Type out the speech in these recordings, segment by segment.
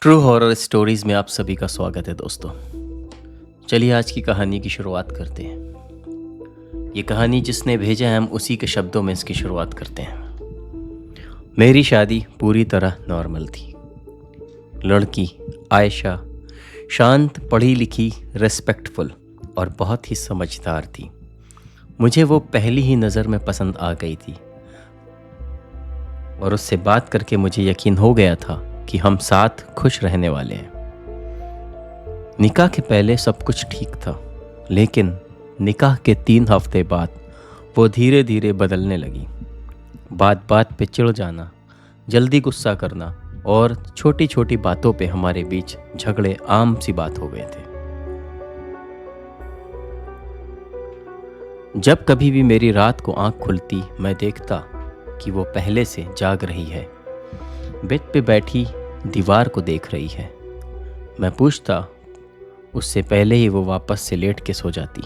True horror stories में आप सभी का स्वागत है दोस्तों। चलिए आज की कहानी की शुरुआत करते हैं। ये कहानी जिसने भेजा है हम उसी के शब्दों में इसकी शुरुआत करते हैं। मेरी शादी पूरी तरह नॉर्मल थी। लड़की आयशा शांत, पढ़ी लिखी, रेस्पेक्टफुल और बहुत ही समझदार थी। मुझे वो पहली ही नज़र में पसंद आ गई थी और उससे बात करके मुझे यकीन हो गया था कि हम साथ खुश रहने वाले हैं। निकाह के पहले सब कुछ ठीक था, लेकिन निकाह के 3 हफ्ते बाद वो धीरे धीरे बदलने लगी। बात बात पे चिढ़ जाना, जल्दी गुस्सा करना और छोटी छोटी बातों पे हमारे बीच झगड़े आम सी बात हो गए थे। जब कभी भी मेरी रात को आंख खुलती, मैं देखता कि वो पहले से जाग रही है, बेड पे बैठी दीवार को देख रही है। मैं पूछता, उससे पहले ही वो वापस से लेट के सो जाती।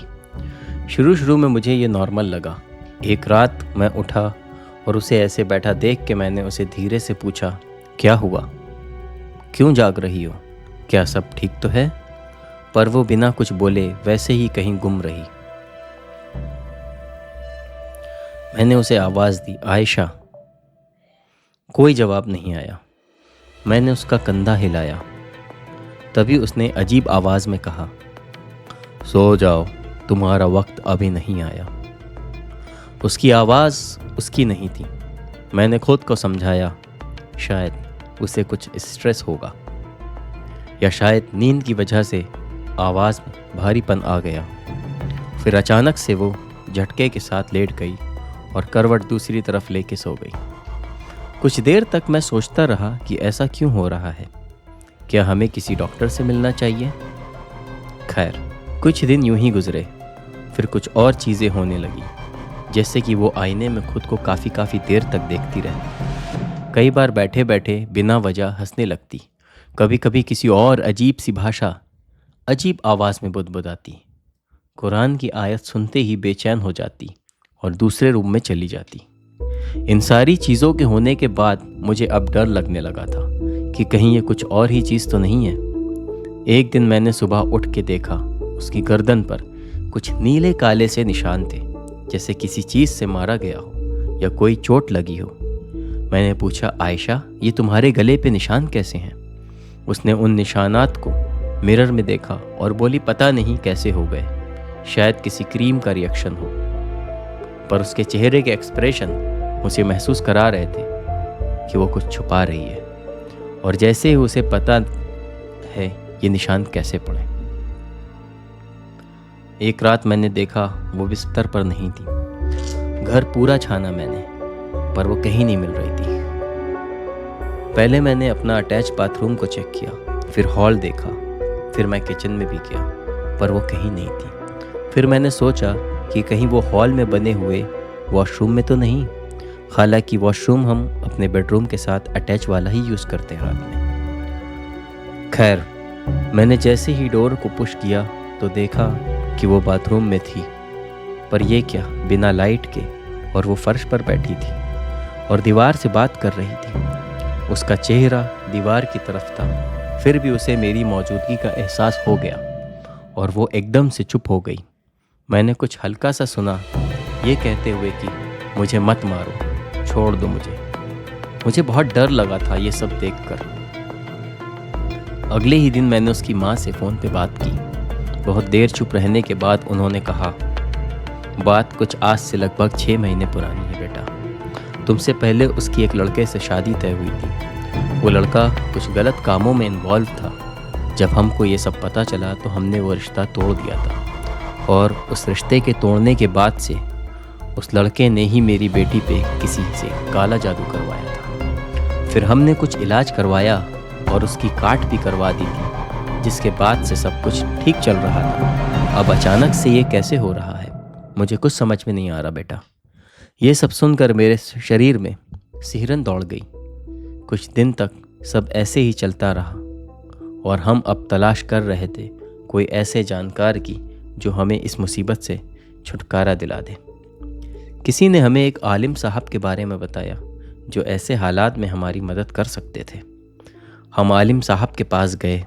शुरू में मुझे ये नॉर्मल लगा। एक रात मैं उठा और उसे ऐसे बैठा देख के मैंने उसे धीरे से पूछा, क्या हुआ, क्यों जाग रही हो, क्या सब ठीक तो है? पर वो बिना कुछ बोले वैसे ही कहीं गुम रही। मैंने उसे आवाज़ दी, आयशा। कोई जवाब नहीं आया। मैंने उसका कंधा हिलाया, तभी उसने अजीब आवाज़ में कहा, सो जाओ, तुम्हारा वक्त अभी नहीं आया। उसकी आवाज़ उसकी नहीं थी। मैंने खुद को समझाया, शायद उसे कुछ स्ट्रेस होगा या शायद नींद की वजह से आवाज़ में भारीपन आ गया। फिर अचानक से वो झटके के साथ लेट गई और करवट दूसरी तरफ लेके सो गई। कुछ देर तक मैं सोचता रहा कि ऐसा क्यों हो रहा है, क्या हमें किसी डॉक्टर से मिलना चाहिए? खैर, कुछ दिन यूं ही गुजरे। फिर कुछ और चीज़ें होने लगी, जैसे कि वो आईने में खुद को काफ़ी देर तक देखती रहती। कई बार बैठे बैठे बिना वजह हंसने लगती। कभी कभी किसी और अजीब सी भाषा, अजीब आवाज़ में बुदबुदाती। कुरान की आयत सुनते ही बेचैन हो जाती और दूसरे रूम में चली जाती। इन सारी चीज़ों के होने के बाद मुझे अब डर लगने लगा था कि कहीं ये कुछ और ही चीज़ तो नहीं है। एक दिन मैंने सुबह उठ के देखा, उसकी गर्दन पर कुछ नीले काले से निशान थे, जैसे किसी चीज़ से मारा गया हो या कोई चोट लगी हो। मैंने पूछा, आयशा, ये तुम्हारे गले पे निशान कैसे हैं? उसने उन निशानात को मिरर में देखा और बोली, पता नहीं कैसे हो गए, शायद किसी क्रीम का रिएक्शन हो। पर उसके चेहरे के एक्सप्रेशन उसे महसूस करा रहे थे कि वो कुछ छुपा रही है, और जैसे ही उसे पता है ये निशान कैसे पड़े। एक रात मैंने देखा वो बिस्तर पर नहीं थी। घर पूरा छाना मैंने, पर वो कहीं नहीं मिल रही थी। पहले मैंने अपना अटैच बाथरूम को चेक किया, फिर हॉल देखा, फिर मैं किचन में भी गया, पर वो कहीं नहीं थी। फिर मैंने सोचा कि कहीं वो हॉल में बने हुए वॉशरूम में तो नहीं। हालांकि वॉशरूम हम अपने बेडरूम के साथ अटैच वाला ही यूज़ करते हैं रात में। खैर, मैंने जैसे ही डोर को पुश किया तो देखा कि वो बाथरूम में थी, पर ये क्या, बिना लाइट के, और वो फर्श पर बैठी थी और दीवार से बात कर रही थी। उसका चेहरा दीवार की तरफ था, फिर भी उसे मेरी मौजूदगी का एहसास हो गया और वो एकदम से चुप हो गई। मैंने कुछ हल्का सा सुना, ये कहते हुए कि मुझे मत मारो, छोड़ दो मुझे। मुझे बहुत डर लगा था ये सब देखकर। अगले ही दिन मैंने उसकी माँ से फ़ोन पे बात की। बहुत देर चुप रहने के बाद उन्होंने कहा, बात कुछ आज से लगभग 6 महीने पुरानी है बेटा। तुमसे पहले उसकी एक लड़के से शादी तय हुई थी। वो लड़का कुछ गलत कामों में इन्वॉल्व था। जब हमको ये सब पता चला तो हमने वो रिश्ता तोड़ दिया था, और उस रिश्ते के तोड़ने के बाद से उस लड़के ने ही मेरी बेटी पे किसी से काला जादू करवाया था। फिर हमने कुछ इलाज करवाया और उसकी काट भी करवा दी थी, जिसके बाद से सब कुछ ठीक चल रहा था। अब अचानक से ये कैसे हो रहा है, मुझे कुछ समझ में नहीं आ रहा बेटा। ये सब सुनकर मेरे शरीर में सिहरन दौड़ गई। कुछ दिन तक सब ऐसे ही चलता रहा और हम अब तलाश कर रहे थे कोई ऐसे जानकार की जो हमें इस मुसीबत से छुटकारा दिला दे। किसी ने हमें एक आलिम साहब के बारे में बताया जो ऐसे हालात में हमारी मदद कर सकते थे। हम आलिम साहब के पास गए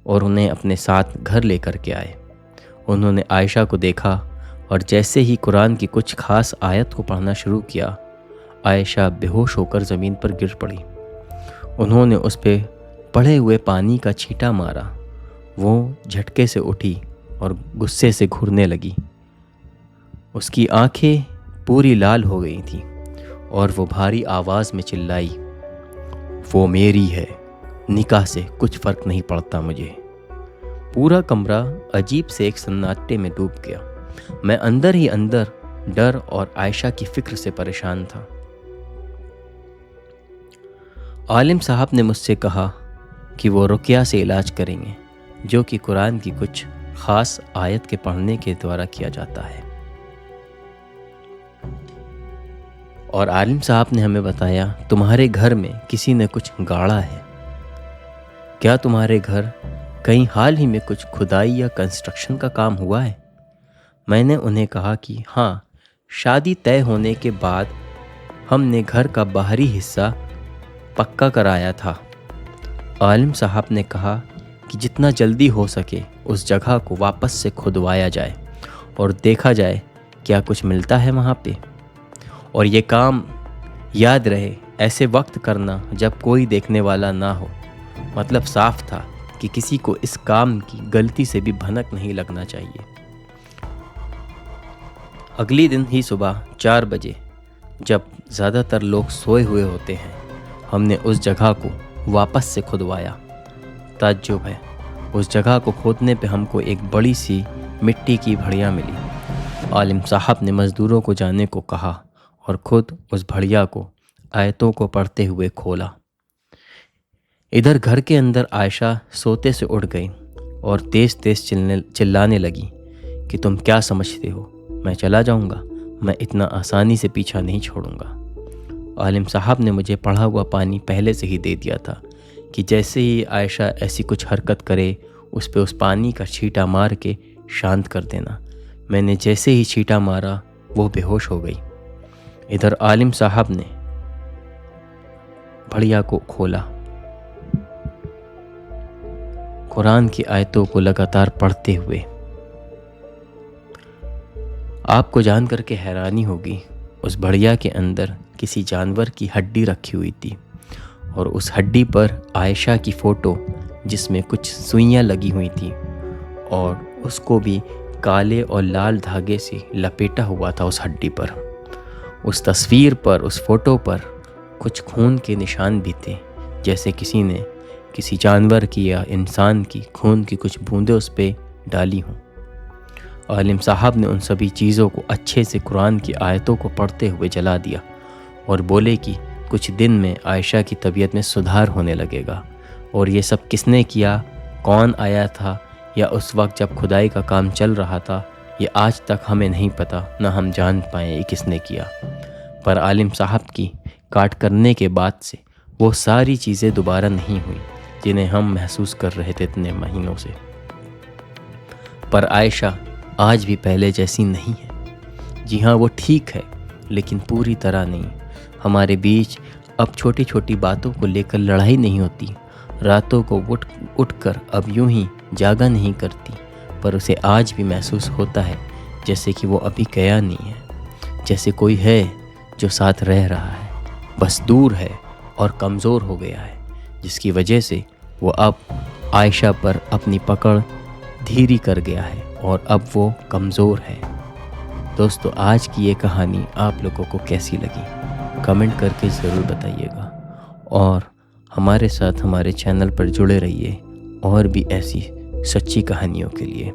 और उन्हें अपने साथ घर लेकर के आए। उन्होंने आयशा को देखा और जैसे ही कुरान की कुछ खास आयत को पढ़ना शुरू किया, आयशा बेहोश होकर ज़मीन पर गिर पड़ी। उन्होंने उस पे पड़े हुए पानी का छींटा मारा। वो झटके से उठी और गुस्से से घूरने लगी। उसकी आंखें पूरी लाल हो गई थीं और वो भारी आवाज़ में चिल्लाई, वो मेरी है, निकाह से कुछ फ़र्क नहीं पड़ता मुझे। पूरा कमरा अजीब से एक सन्नाटे में डूब गया। मैं अंदर ही अंदर डर और आयशा की फ़िक्र से परेशान था। आलिम साहब ने मुझसे कहा कि वो रुक़या से इलाज करेंगे, जो कि कुरान की कुछ ख़ास आयत के पढ़ने के द्वारा किया जाता है। और आलिम साहब ने हमें बताया, तुम्हारे घर में किसी ने कुछ गाड़ा है। क्या तुम्हारे घर कहीं हाल ही में कुछ खुदाई या कंस्ट्रक्शन का काम हुआ है? मैंने उन्हें कहा कि हाँ, शादी तय होने के बाद हमने घर का बाहरी हिस्सा पक्का कराया था। आलिम साहब ने कहा कि जितना जल्दी हो सके उस जगह को वापस से खुदवाया जाए और देखा जाए क्या कुछ मिलता है वहाँ पे। और ये काम याद रहे ऐसे वक्त करना जब कोई देखने वाला ना हो। मतलब साफ था कि किसी को इस काम की गलती से भी भनक नहीं लगना चाहिए। अगली दिन ही सुबह 4 बजे, जब ज़्यादातर लोग सोए हुए होते हैं, हमने उस जगह को वापस से खुदवाया। ताज्जुब है, उस जगह को खोदने पे हमको एक बड़ी सी मिट्टी की भड़िया मिली। आलिम साहब ने मज़दूरों को जाने को कहा और ख़ुद उस भड़िया को आयतों को पढ़ते हुए खोला। इधर घर के अंदर आयशा सोते से उठ गई और तेज़ तेज़ चिल्लाने लगी कि तुम क्या समझते हो, मैं चला जाऊंगा, मैं इतना आसानी से पीछा नहीं छोड़ूंगा। आलिम साहब ने मुझे पढ़ा हुआ पानी पहले से ही दे दिया था कि जैसे ही आयशा ऐसी कुछ हरकत करे उस पे उस पानी का छींटा मार के शांत कर देना। मैंने जैसे ही छींटा मारा वो बेहोश हो गई। इधर आलिम साहब ने भड़िया को खोला, कुरान की आयतों को लगातार पढ़ते हुए। आपको जान करके हैरानी होगी, उस बढ़िया के अंदर किसी जानवर की हड्डी रखी हुई थी और उस हड्डी पर आयशा की फ़ोटो जिसमें कुछ सुइयां लगी हुई थी और उसको भी काले और लाल धागे से लपेटा हुआ था उस हड्डी पर। उस तस्वीर पर, उस फ़ोटो पर कुछ खून के निशान भी थे, जैसे किसी ने किसी जानवर की या इंसान की खून की कुछ बूंदें उस पर डाली हों। आलिम साहब ने उन सभी चीज़ों को अच्छे से कुरान की आयतों को पढ़ते हुए जला दिया और बोले कि कुछ दिन में आयशा की तबीयत में सुधार होने लगेगा। और ये सब किसने किया, कौन आया था, या उस वक्त जब खुदाई का काम चल रहा था, ये आज तक हमें नहीं पता, ना हम जान पाए ये किसने किया। पर आलिम साहब की काट करने के बाद से वो सारी चीज़ें दोबारा नहीं हुई जिन्हें हम महसूस कर रहे थे इतने महीनों से। पर आयशा आज भी पहले जैसी नहीं है। जी हाँ, वो ठीक है, लेकिन पूरी तरह नहीं। हमारे बीच अब छोटी छोटी बातों को लेकर लड़ाई नहीं होती। रातों को उठकर अब यूं ही जागा नहीं करती, पर उसे आज भी महसूस होता है जैसे कि वो अभी गया नहीं है, जैसे कोई है जो साथ रह रहा है, बस दूर है और कमज़ोर हो गया है, जिसकी वजह से वो अब आयशा पर अपनी पकड़ धीरी कर गया है और अब वो कमज़ोर है। दोस्तों, आज की ये कहानी आप लोगों को कैसी लगी कमेंट करके ज़रूर बताइएगा और हमारे साथ हमारे चैनल पर जुड़े रहिए और भी ऐसी सच्ची कहानियों के लिए।